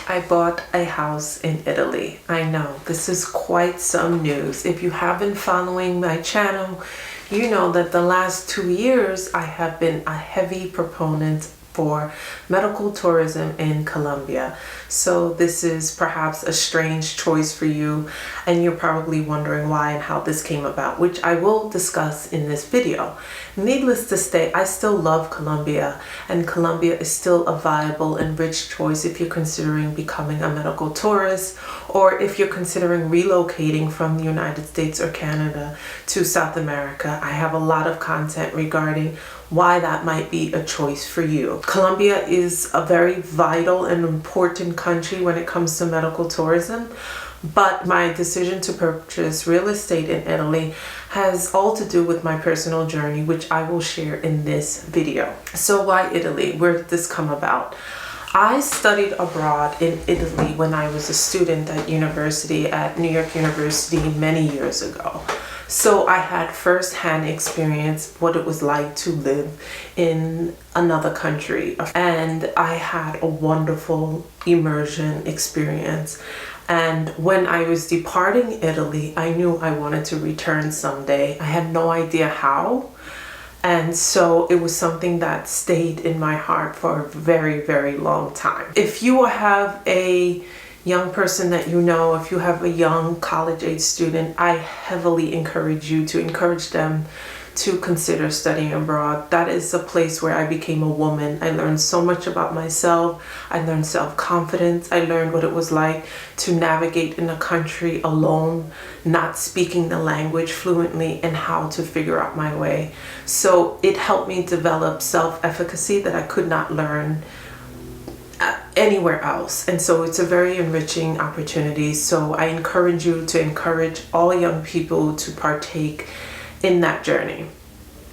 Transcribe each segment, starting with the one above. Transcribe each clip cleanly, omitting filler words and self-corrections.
I bought a house in Italy. I know this is quite some news. If you have been following my channel, you know that the last 2 years I have been a heavy proponent for medical tourism in Colombia. So this is perhaps a strange choice for you, and you're probably wondering why and how this came about, which I will discuss in this video. Needless to say, I still love Colombia, and Colombia is still a viable and rich choice if you're considering becoming a medical tourist, or if you're considering relocating from the United States or Canada to South America. I have a lot of content regarding why that might be a choice for you. Colombia is a very vital and important country when it comes to medical tourism, but my decision to purchase real estate in Italy has all to do with my personal journey, which I will share in this video. So why Italy? Where did this come about? I studied abroad in Italy when I was a student at university at New York University many years ago. So I had first-hand experience what it was like to live in another country, and I had a wonderful immersion experience. And when I was departing Italy, I knew I wanted to return someday. I had no idea how. And so it was something that stayed in my heart for a very, very long time. If you have a young person that you know, if you have a young college-age student, I heavily encourage them to consider studying abroad. That is a place where I became a woman. I learned so much about myself. I learned self-confidence. I learned what it was like to navigate in a country alone, not speaking the language fluently, and how to figure out my way. So it helped me develop self-efficacy that I could not learn anywhere else. And so it's a very enriching opportunity. So I encourage you to encourage all young people to partake in that journey.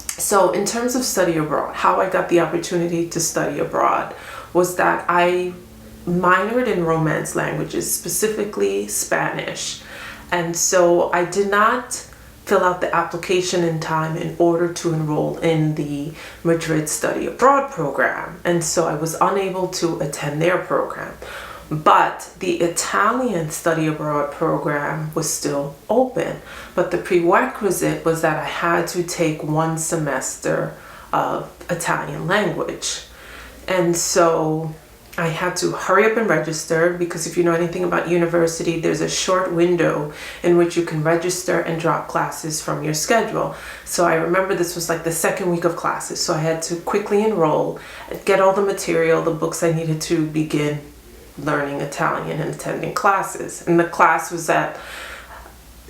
So in terms of study abroad, how I got the opportunity to study abroad was that I minored in Romance languages, specifically Spanish. And so I did not fill out the application in time in order to enroll in the Madrid Study Abroad program. And so I was unable to attend their program. But the Italian Study Abroad program was still open. But the prerequisite was that I had to take 1 semester of Italian language. And so I had to hurry up and register, because if you know anything about university, there's a short window in which you can register and drop classes from your schedule. So I remember this was like the 2nd week of classes. So I had to quickly enroll, get all the material, the books I needed to begin learning Italian and attending classes. And the class was at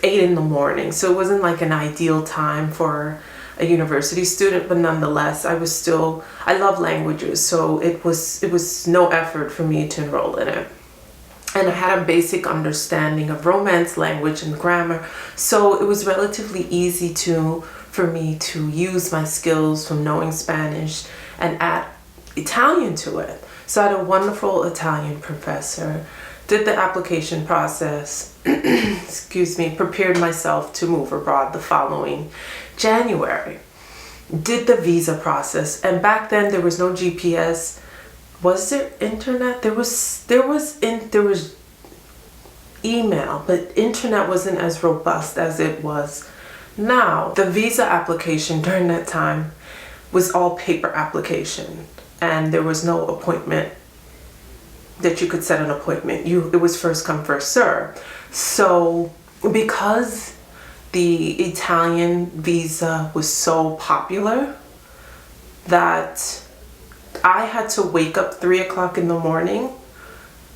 8 in the morning. So it wasn't like an ideal time for a university student, but nonetheless, I love languages, so it was no effort for me to enroll in it. And I had a basic understanding of Romance language and grammar, so it was relatively easy for me to use my skills from knowing Spanish and add Italian to it. So I had a wonderful Italian professor, did the application process, prepared myself to move abroad the following January, did the visa process. And back then there was no GPS. Was there internet? There was email, but internet wasn't as robust as it was now. The visa application during that time was all paper application, and there was no appointment that you could set an appointment. It was first come, first serve. So because the Italian visa was so popular that I had to wake up 3 o'clock in the morning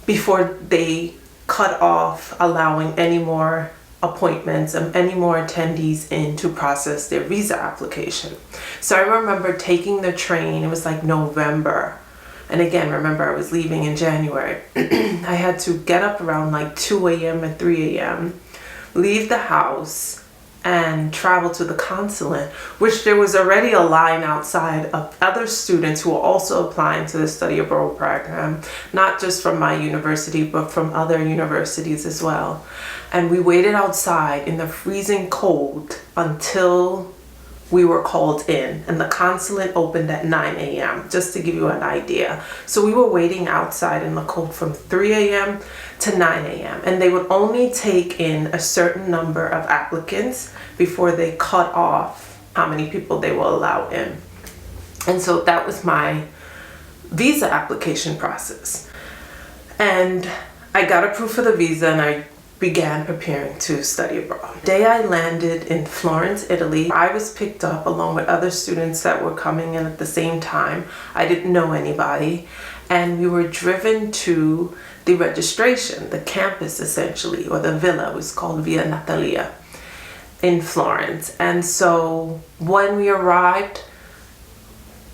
before they cut off allowing any more appointments and any more attendees in to process their visa application. So I remember taking the train. It was like November. And again, remember, I was leaving in January. I had to get up around like 2 a.m. and 3 a.m., leave the house, and travel to the consulate, which there was already a line outside of other students who were also applying to the study abroad program, not just from my university, but from other universities as well. And we waited outside in the freezing cold until we were called in, and the consulate opened at 9 a.m., just to give you an idea. So we were waiting outside in the cold from 3 a.m. to 9 a.m. and they would only take in a certain number of applicants before they cut off how many people they will allow in. And so that was my visa application process. And I got approved for the visa and I began preparing to study abroad. The day I landed in Florence, Italy, I was picked up along with other students that were coming in at the same time. I didn't know anybody, and we were driven to the registration, the campus essentially, or the villa. It was called Via Natalia in Florence. And so when we arrived,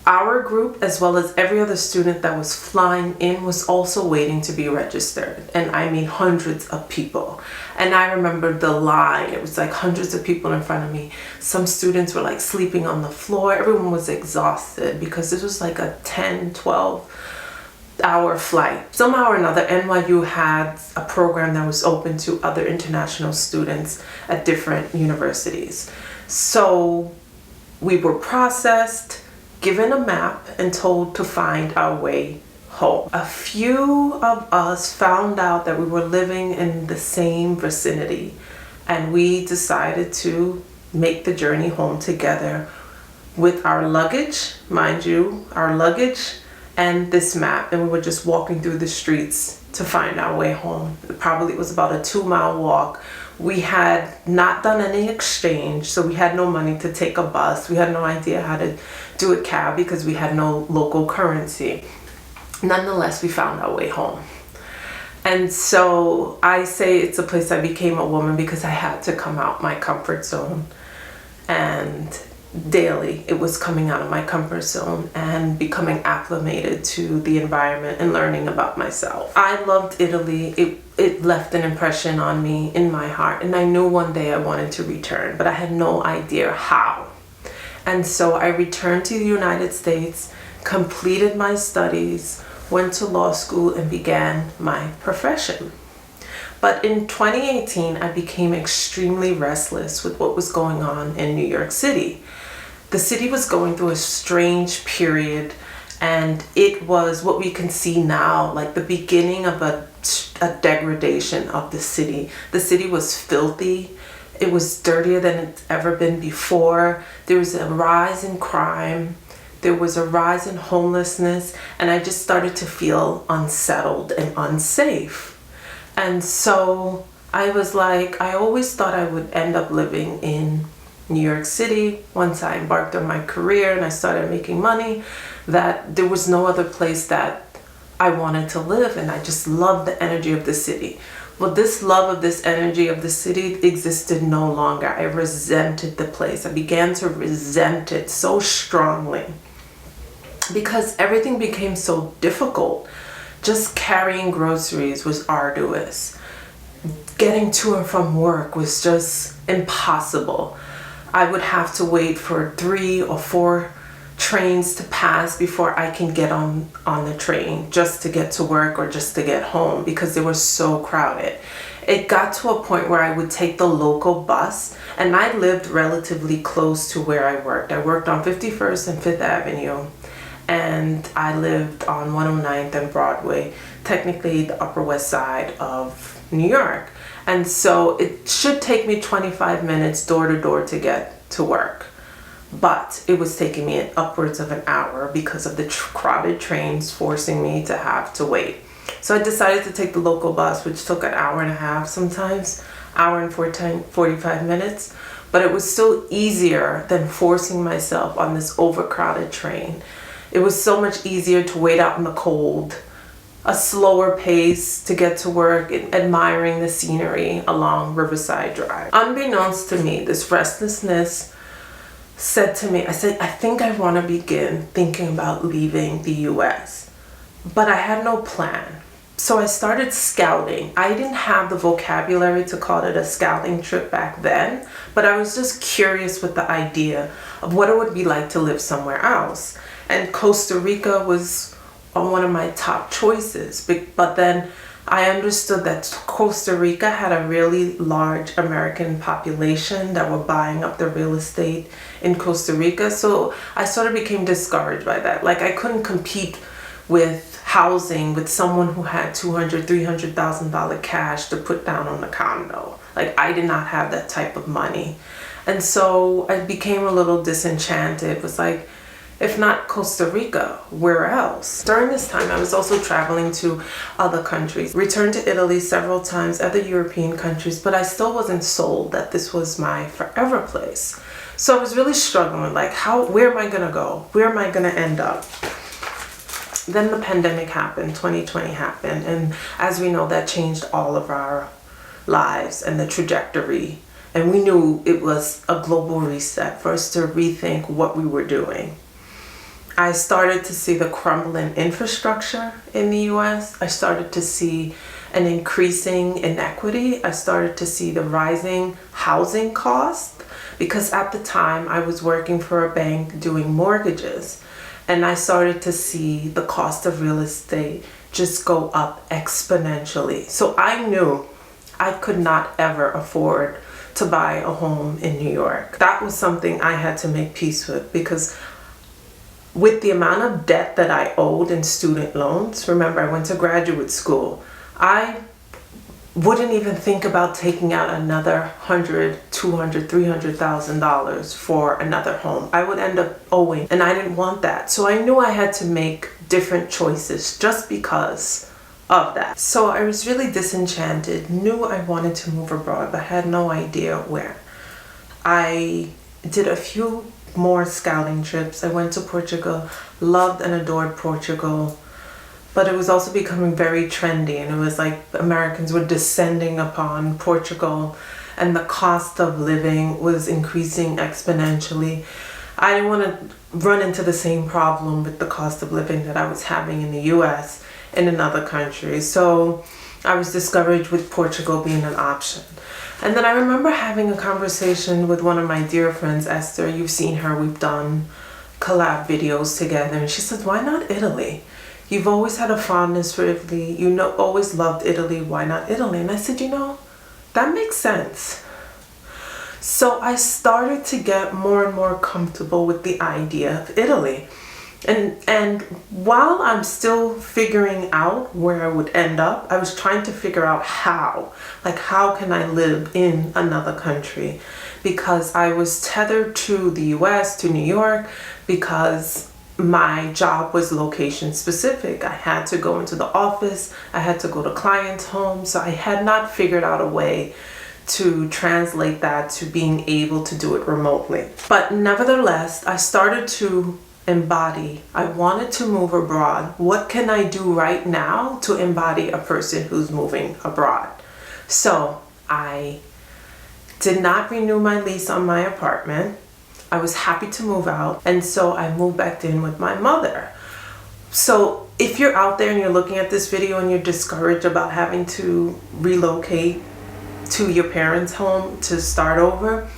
our group, as well as every other student that was flying in, was also waiting to be registered. And I mean hundreds of people. And I remember the line. It was like hundreds of people in front of me. Some students were like sleeping on the floor. Everyone was exhausted because this was like a 10, 12-hour flight. Somehow or another, NYU had a program that was open to other international students at different universities. So we were processed, given a map, and told to find our way home. A few of us found out that we were living in the same vicinity, and we decided to make the journey home together with our luggage, mind you, our luggage and this map. And we were just walking through the streets to find our way home. It was about a 2-mile walk. We had not done any exchange, so we had no money to take a bus. We had no idea how to do a cab because we had no local currency. Nonetheless, we found our way home. And so I say it's a place I became a woman because I had to come out my comfort zone. And daily it was coming out of my comfort zone and becoming acclimated to the environment and learning about myself. I loved Italy. It left an impression on me in my heart, and I knew one day I wanted to return, but I had no idea how. And so I returned to the United States, completed my studies, went to law school, and began my profession. But in 2018, I became extremely restless with what was going on in New York City. The city was going through a strange period, and it was what we can see now, like the beginning of a degradation of the city. The city was filthy. It was dirtier than it's ever been before. There was a rise in crime. There was a rise in homelessness, and I just started to feel unsettled and unsafe. And so I was like, I always thought I would end up living in New York City once I embarked on my career and I started making money, that there was no other place that I wanted to live, and I just loved the energy of the city. Well, this love of this energy of the city existed no longer. I resented the place. I began to resent it so strongly because everything became so difficult. Just carrying groceries was arduous. Getting to and from work was just impossible. I would have to wait for 3 or 4 trains to pass before I can get on the train just to get to work or just to get home because they were so crowded. It got to a point where I would take the local bus, and I lived relatively close to where I worked. I worked on 51st and 5th Avenue, and I lived on 109th and Broadway, technically the Upper West Side of New York. And so it should take me 25 minutes door to door to get to work. But it was taking me upwards of an hour because of the crowded trains forcing me to have to wait. So I decided to take the local bus, which took an hour and a half sometimes, hour and 45 minutes. But it was still easier than forcing myself on this overcrowded train. It was so much easier to wait out in the cold, a slower pace to get to work, and admiring the scenery along Riverside Drive. Unbeknownst to me, this restlessness said to me, I think I want to begin thinking about leaving the US. But I had no plan. So I started scouting. I didn't have the vocabulary to call it a scouting trip back then, but I was just curious with the idea of what it would be like to live somewhere else. And Costa Rica was on one of my top choices, but then I understood that Costa Rica had a really large American population that were buying up the real estate in Costa Rica. So I sort of became discouraged by that. Like, I couldn't compete with housing with someone who had $200,000, $300,000 cash to put down on a condo. Like, I did not have that type of money. And so I became a little disenchanted. It was like, if not Costa Rica, where else? During this time, I was also traveling to other countries. Returned to Italy several times, other European countries, but I still wasn't sold that this was my forever place. So I was really struggling with, like, where am I gonna go? Where am I gonna end up? Then the pandemic happened, 2020 happened, and as we know, that changed all of our lives and the trajectory. And we knew it was a global reset for us to rethink what we were doing. I started to see the crumbling infrastructure in the US. I started to see an increasing inequity. I started to see the rising housing cost, because at the time I was working for a bank doing mortgages, and I started to see the cost of real estate just go up exponentially. So I knew I could not ever afford to buy a home in New York. That was something I had to make peace with, because with the amount of debt that I owed in student loans, remember I went to graduate school, I wouldn't even think about taking out another $100,000, $200,000, $300,000 for another home. I would end up owing, and I didn't want that. So I knew I had to make different choices just because of that. So I was really disenchanted, knew I wanted to move abroad, but had no idea where. I did a few more scouting trips. I went to Portugal, loved and adored Portugal, but it was also becoming very trendy, and it was like Americans were descending upon Portugal, and the cost of living was increasing exponentially. I didn't want to run into the same problem with the cost of living that I was having in the US and in other countries. So I was discouraged with Portugal being an option. And then I remember having a conversation with one of my dear friends, Esther. You've seen her, we've done collab videos together. And she said, why not Italy? You've always had a fondness for Italy. You know, always loved Italy. Why not Italy? And I said, that makes sense. So I started to get more and more comfortable with the idea of Italy. And while I'm still figuring out where I would end up, I was trying to figure out how. Like, how can I live in another country? Because I was tethered to the US, to New York, because my job was location specific. I had to go into the office, I had to go to clients' homes, so I had not figured out a way to translate that to being able to do it remotely. But nevertheless, I started to embody. I wanted to move abroad. What can I do right now to embody a person who's moving abroad? So I did not renew my lease on my apartment. I was happy to move out, and so I moved back in with my mother. So if you're out there and you're looking at this video and you're discouraged about having to relocate to your parents' home to start over,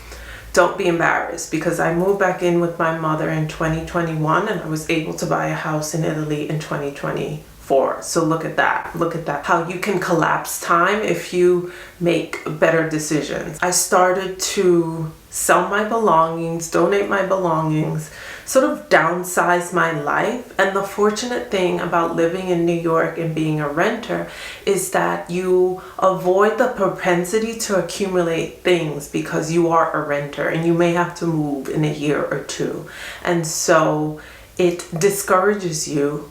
don't be embarrassed, because I moved back in with my mother in 2021, and I was able to buy a house in Italy in 2024. So look at that. Look at that. How you can collapse time if you make better decisions. I started to sell my belongings, donate my belongings, sort of downsize my life. And the fortunate thing about living in New York and being a renter is that you avoid the propensity to accumulate things, because you are a renter and you may have to move in a year or two. And so it discourages you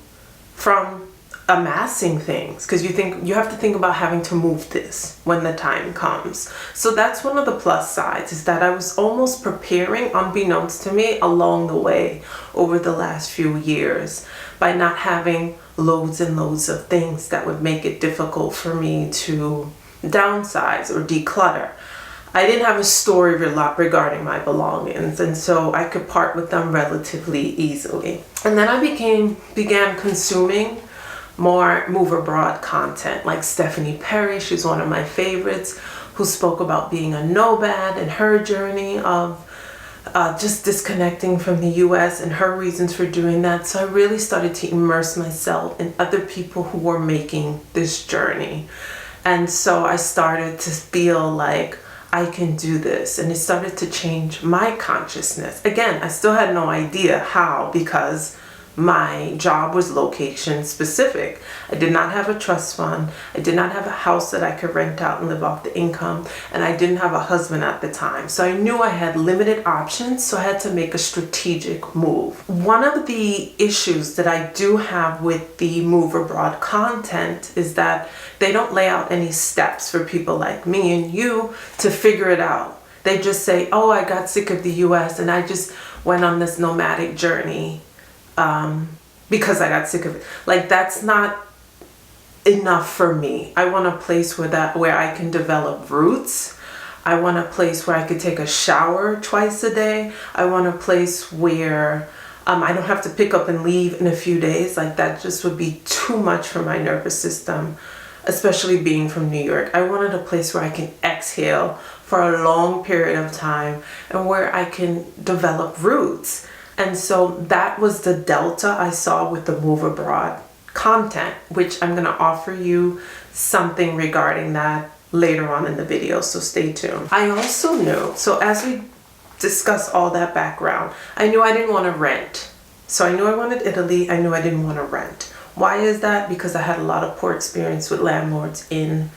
from amassing things, because you have to think about having to move this when the time comes. So that's one of the plus sides, is that I was almost preparing, unbeknownst to me, along the way over the last few years, by not having loads and loads of things that would make it difficult for me to downsize or declutter. I didn't have a story regarding my belongings, and so I could part with them relatively easily. And then I began consuming more move abroad content, like Stephanie Perry. She's one of my favorites, who spoke about being a nomad and her journey of just disconnecting from the US and her reasons for doing that. So I really started to immerse myself in other people who were making this journey. And so I started to feel like I can do this, and it started to change my consciousness. Again, I still had no idea how, because my job was location specific. I did not have a trust fund. I did not have a house that I could rent out and live off the income. And I didn't have a husband at the time. So I knew I had limited options. So I had to make a strategic move. One of the issues that I do have with the move abroad content is that they don't lay out any steps for people like me and you to figure it out. They just say, oh, I got sick of the US and I just went on this nomadic journey because I got sick of it. Like, that's not enough for me. I want a place where I can develop roots. I want a place where I could take a shower twice a day. I want a place where I don't have to pick up and leave in a few days. Like, that just would be too much for my nervous system, especially being from New York. I wanted a place where I can exhale for a long period of time and where I can develop roots. And so that was the delta I saw with the move abroad content, which I'm going to offer you something regarding that later on in the video, so stay tuned. I also knew, so as we discuss all that background, I knew I didn't want to rent. So I knew I wanted Italy. I knew I didn't want to rent. Why is that? Because I had a lot of poor experience with landlords in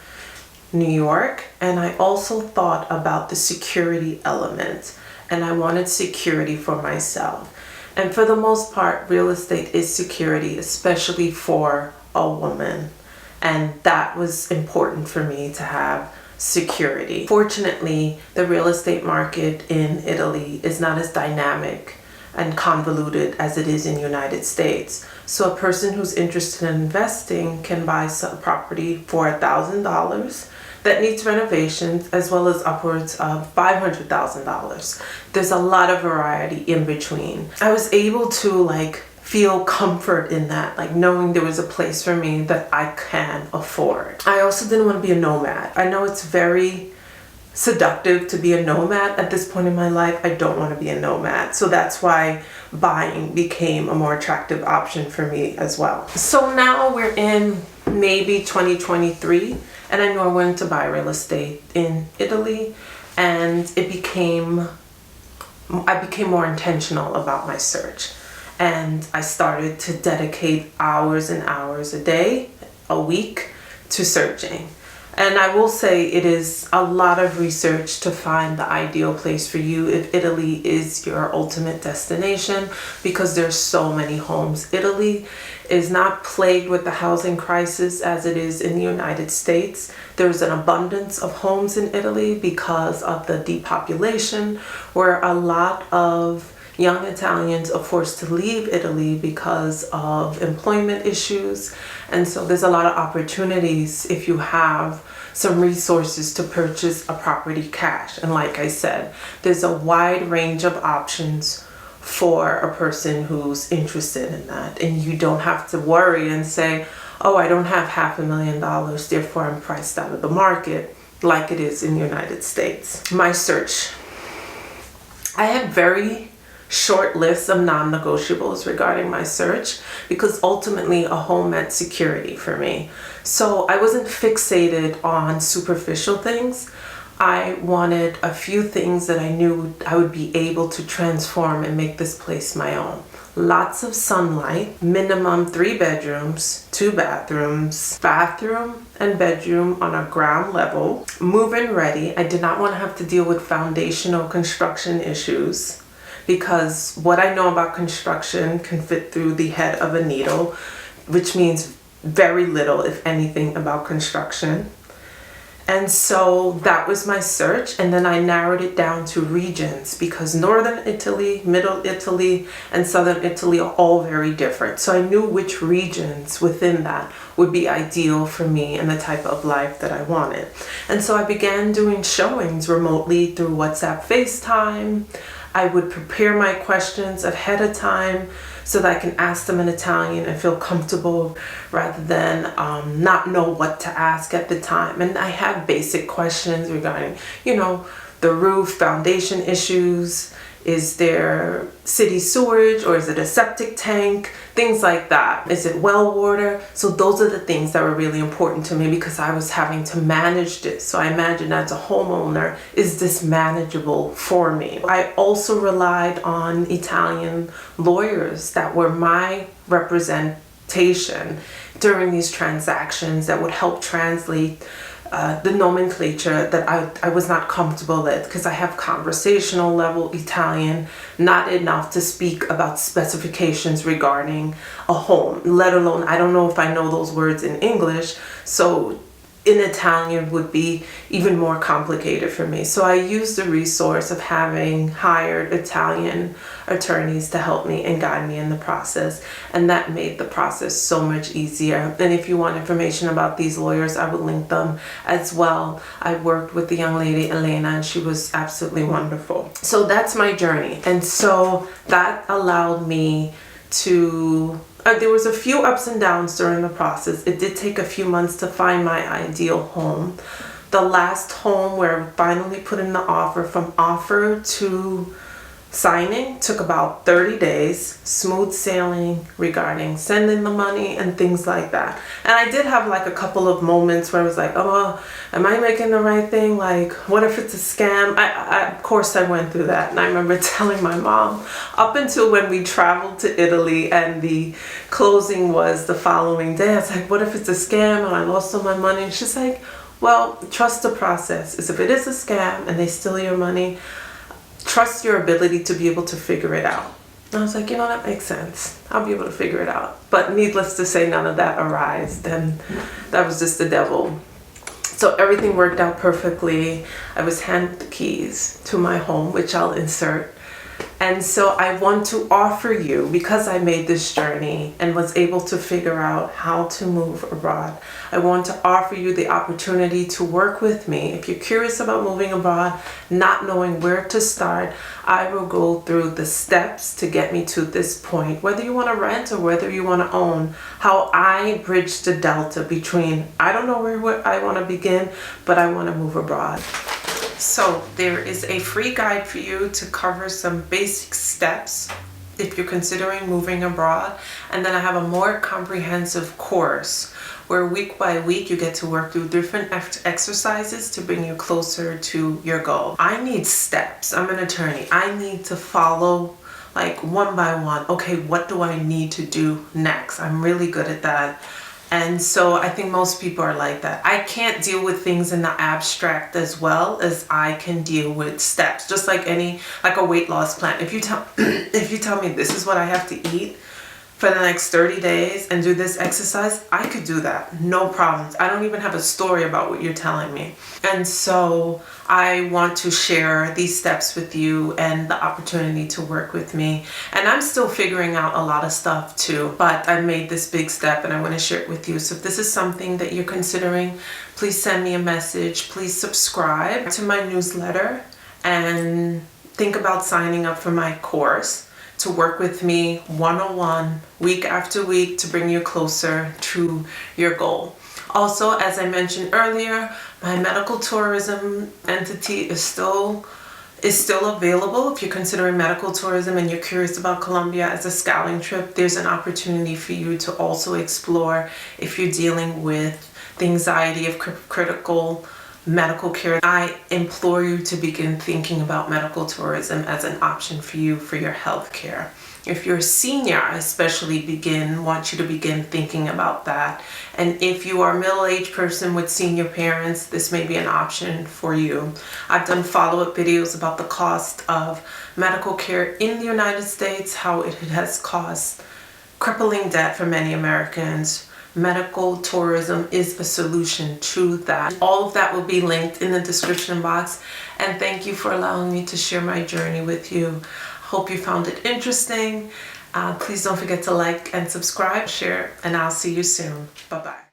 New York, and I also thought about the security element, and I wanted security for myself. And for the most part, real estate is security, especially for a woman. And that was important for me to have security. Fortunately, the real estate market in Italy is not as dynamic and convoluted as it is in the United States. So a person who's interested in investing can buy some property for $1,000 that needs renovations, as well as upwards of $500,000. There's a lot of variety in between. I was able to feel comfort in that, knowing there was a place for me that I can afford. I also didn't want to be a nomad. I know it's very seductive to be a nomad. At this point in my life, I don't want to be a nomad. So that's why buying became a more attractive option for me as well. So now we're in maybe 2023, and I knew I wanted to buy real estate in Italy, and I became more intentional about my search. And I started to dedicate hours and hours a day, a week, to searching. And I will say it is a lot of research to find the ideal place for you if Italy is your ultimate destination, because there's so many homes. Italy is not plagued with the housing crisis as it is in the United States. There's an abundance of homes in Italy because of the depopulation, where a lot of young Italians are forced to leave Italy because of employment issues. And so there's a lot of opportunities if you have some resources to purchase a property cash. And like I said, there's a wide range of options for a person who's interested in that. And you don't have to worry and say, oh, I don't have $500,000, therefore I'm priced out of the market, like it is in the United States. My search. I had very short lists of non-negotiables regarding my search, because ultimately a home meant security for me. So I wasn't fixated on superficial things. I wanted a few things that I knew I would be able to transform and make this place my own. Lots of sunlight, minimum 3 bedrooms, 2 bathrooms, bathroom and bedroom on a ground level, move-in ready. I did not want to have to deal with foundational construction issues, because what I know about construction can fit through the head of a needle, which means very little, if anything, about construction. And so that was my search. And then I narrowed it down to regions, because Northern Italy, Middle Italy, and Southern Italy are all very different. So I knew which regions within that would be ideal for me and the type of life that I wanted. And so I began doing showings remotely through WhatsApp, FaceTime. I would prepare my questions ahead of time so that I can ask them in Italian and feel comfortable, rather than not know what to ask at the time. And I had basic questions regarding, the roof, foundation issues, Is there city sewage, or is it a septic tank? Things like that. Is it well water? So those are the things that were really important to me because I was having to manage this. So I imagine as a homeowner, is this manageable for me? I also relied on Italian lawyers that were my representation during these transactions that would help translate the nomenclature that I was not comfortable with, because I have conversational level Italian, not enough to speak about specifications regarding a home, let alone, I don't know if I know those words in English, so in Italian would be even more complicated for me. So I used the resource of having hired Italian attorneys to help me and guide me in the process, and that made the process so much easier. And if you want information about these lawyers, I will link them as well. I worked with the young lady Elena, and she was absolutely wonderful. So that's my journey, and so that allowed me to there was a few ups and downs during the process. It did take a few months to find my ideal home. The last home where I finally put in the offer, from offer to signing, took about 30 days, smooth sailing regarding sending the money and things like that. And I did have like a couple of moments where I was like, oh, am I making the right thing? Like, what if it's a scam? Of course I went through that. And I remember telling my mom, up until when we traveled to Italy and the closing was the following day, I was like, what if it's a scam and I lost all my money? And she's like, well, trust the process. If it is a scam and they steal your money, trust your ability to be able to figure it out. And I was like, that makes sense. I'll be able to figure it out. But needless to say, none of that arised. And that was just the devil. So everything worked out perfectly. I was handed the keys to my home, which I'll insert. And so I want to offer you, because I made this journey and was able to figure out how to move abroad, I want to offer you the opportunity to work with me. If you're curious about moving abroad, not knowing where to start, I will go through the steps to get me to this point, whether you want to rent or whether you want to own, how I bridge the delta between, I don't know where I want to begin, but I want to move abroad. So there is a free guide for you to cover some basic steps if you're considering moving abroad. And then I have a more comprehensive course where week by week you get to work through different exercises to bring you closer to your goal. I need steps. I'm an attorney. I need to follow like one by one. Okay, what do I need to do next? I'm really good at that. And so I think most people are like that. I can't deal with things in the abstract as well as I can deal with steps. Just like a weight loss plan. If you tell me this is what I have to eat for the next 30 days and do this exercise, I could do that. No problems. I don't even have a story about what you're telling me. And so I want to share these steps with you and the opportunity to work with me. And I'm still figuring out a lot of stuff too, but I made this big step and I want to share it with you. So if this is something that you're considering, please send me a message. Please subscribe to my newsletter and think about signing up for my course to work with me one-on-one, week after week, to bring you closer to your goal. Also, as I mentioned earlier, my medical tourism entity is still available. If you're considering medical tourism and you're curious about Colombia as a scouting trip, there's an opportunity for you to also explore if you're dealing with the anxiety of critical medical care. I implore you to begin thinking about medical tourism as an option for you for your health care. If you're a senior, I especially want you to begin thinking about that. And if you are a middle-aged person with senior parents, this may be an option for you. I've done follow-up videos about the cost of medical care in the United States, how it has caused crippling debt for many Americans. Medical tourism is a solution to that. All of that will be linked in the description box. And thank you for allowing me to share my journey with you. Hope you found it interesting. Please don't forget to like and subscribe, share, and I'll see you soon. Bye-bye.